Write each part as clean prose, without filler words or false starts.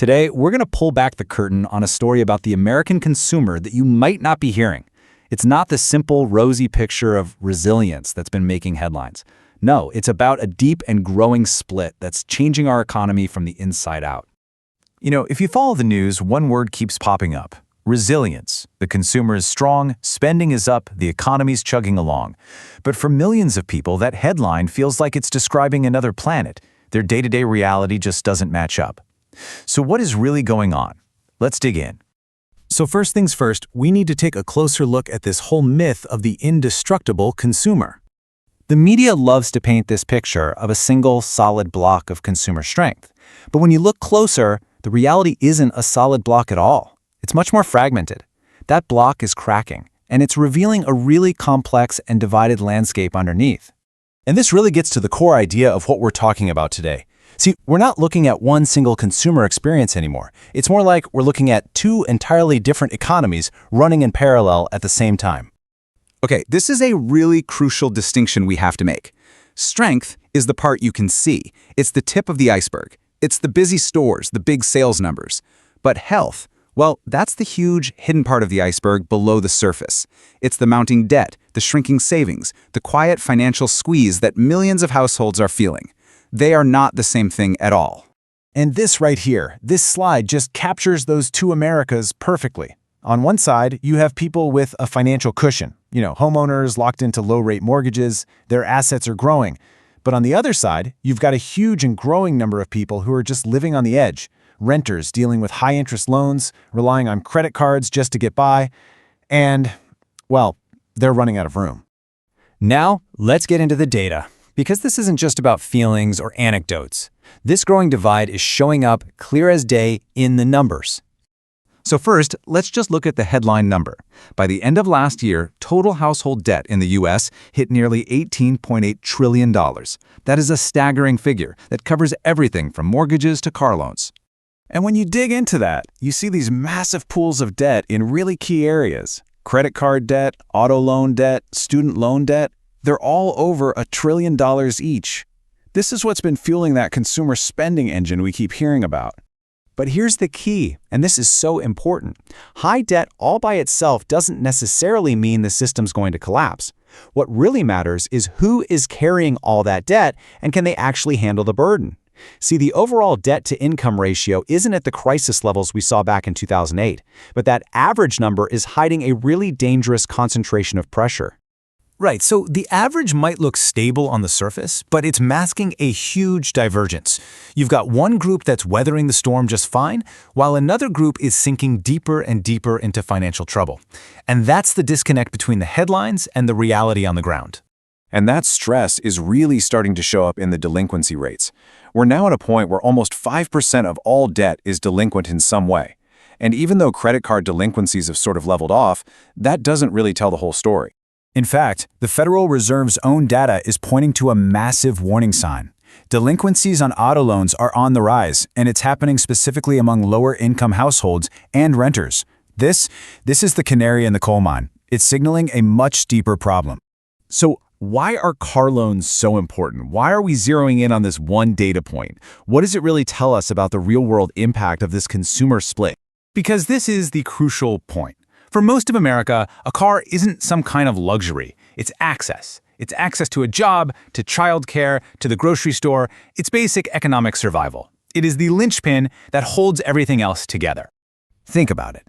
Today, we're going to pull back the curtain on a story about the American consumer that you might not be hearing. It's not the simple, rosy picture of resilience that's been making headlines. No, it's about a deep and growing split that's changing our economy from the inside out. If you follow the news, one word keeps popping up: resilience. The consumer is strong, spending is up, the economy's chugging along. But for millions of people, that headline feels like it's describing another planet. Their day-to-day reality just doesn't match up. So what is really going on? Let's dig in. So first things first, we need to take a closer look at this whole myth of the indestructible consumer. The media loves to paint this picture of a single, solid block of consumer strength. But when you look closer, the reality isn't a solid block at all. It's much more fragmented. That block is cracking, and it's revealing a really complex and divided landscape underneath. And this really gets to the core idea of what we're talking about today. See, we're not looking at one single consumer experience anymore. It's more like we're looking at two entirely different economies running in parallel at the same time. Okay, this is a really crucial distinction we have to make. Strength is the part you can see. It's the tip of the iceberg. It's the busy stores, the big sales numbers. But health, well, that's the huge hidden part of the iceberg below the surface. It's the mounting debt, the shrinking savings, the quiet financial squeeze that millions of households are feeling. They are not the same thing at all. And this right here, this slide just captures those two Americas perfectly. On one side, you have people with a financial cushion. Homeowners locked into low-rate mortgages, their assets are growing. But on the other side, you've got a huge and growing number of people who are just living on the edge. Renters dealing with high-interest loans, relying on credit cards just to get by. And, well, they're running out of room. Now, let's get into the data. Because this isn't just about feelings or anecdotes. This growing divide is showing up clear as day in the numbers. So first, let's just look at the headline number. By the end of last year, total household debt in the U.S. hit nearly $18.8 trillion. That is a staggering figure that covers everything from mortgages to car loans. And when you dig into that, you see these massive pools of debt in really key areas. Credit card debt, auto loan debt, student loan debt. They're all over $1 trillion each. This is what's been fueling that consumer spending engine we keep hearing about. But here's the key, and this is so important. High debt all by itself doesn't necessarily mean the system's going to collapse. What really matters is who is carrying all that debt and can they actually handle the burden. See, the overall debt-to-income ratio isn't at the crisis levels we saw back in 2008, but that average number is hiding a really dangerous concentration of pressure. Right, so the average might look stable on the surface, but it's masking a huge divergence. You've got one group that's weathering the storm just fine, while another group is sinking deeper and deeper into financial trouble. And that's the disconnect between the headlines and the reality on the ground. And that stress is really starting to show up in the delinquency rates. We're now at a point where almost 5% of all debt is delinquent in some way. And even though credit card delinquencies have sort of leveled off, that doesn't really tell the whole story. In fact, the Federal Reserve's own data is pointing to a massive warning sign. Delinquencies on auto loans are on the rise, and it's happening specifically among lower-income households and renters. This is the canary in the coal mine. It's signaling a much deeper problem. So why are car loans so important? Why are we zeroing in on this one data point? What does it really tell us about the real-world impact of this consumer split? Because this is the crucial point. For most of America, a car isn't some kind of luxury. It's access. It's access to a job, to childcare, to the grocery store. It's basic economic survival. It is the linchpin that holds everything else together. Think about it.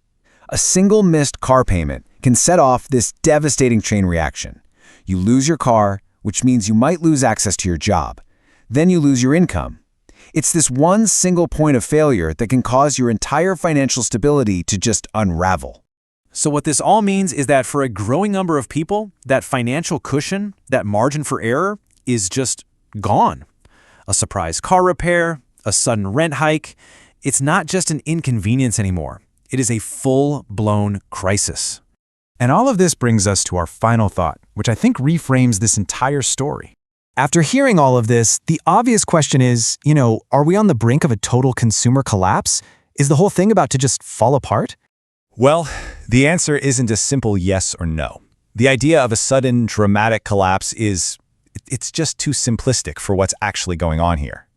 A single missed car payment can set off this devastating chain reaction. You lose your car, which means you might lose access to your job. Then you lose your income. It's this one single point of failure that can cause your entire financial stability to just unravel. So what this all means is that for a growing number of people, that financial cushion, that margin for error, is just gone. A surprise car repair, a sudden rent hike, it's not just an inconvenience anymore. It is a full-blown crisis. And all of this brings us to our final thought, which I think reframes this entire story. After hearing all of this, the obvious question is, are we on the brink of a total consumer collapse? Is the whole thing about to just fall apart? Well, the answer isn't a simple yes or no. The idea of a sudden, dramatic collapse it's just too simplistic for what's actually going on here.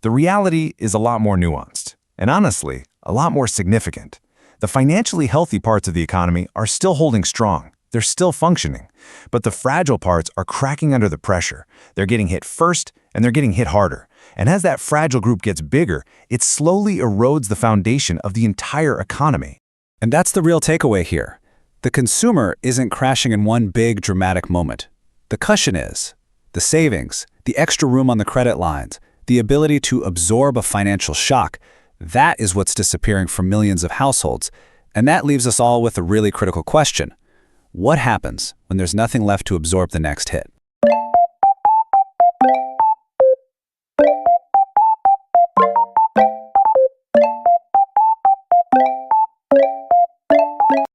The reality is a lot more nuanced. And honestly, a lot more significant. The financially healthy parts of the economy are still holding strong. They're still functioning. But the fragile parts are cracking under the pressure. They're getting hit first, and they're getting hit harder. And as that fragile group gets bigger, it slowly erodes the foundation of the entire economy. And that's the real takeaway here. The consumer isn't crashing in one big dramatic moment. The cushion is. The savings, the extra room on the credit lines, the ability to absorb a financial shock, that is what's disappearing from millions of households. And that leaves us all with a really critical question. What happens when there's nothing left to absorb the next hit?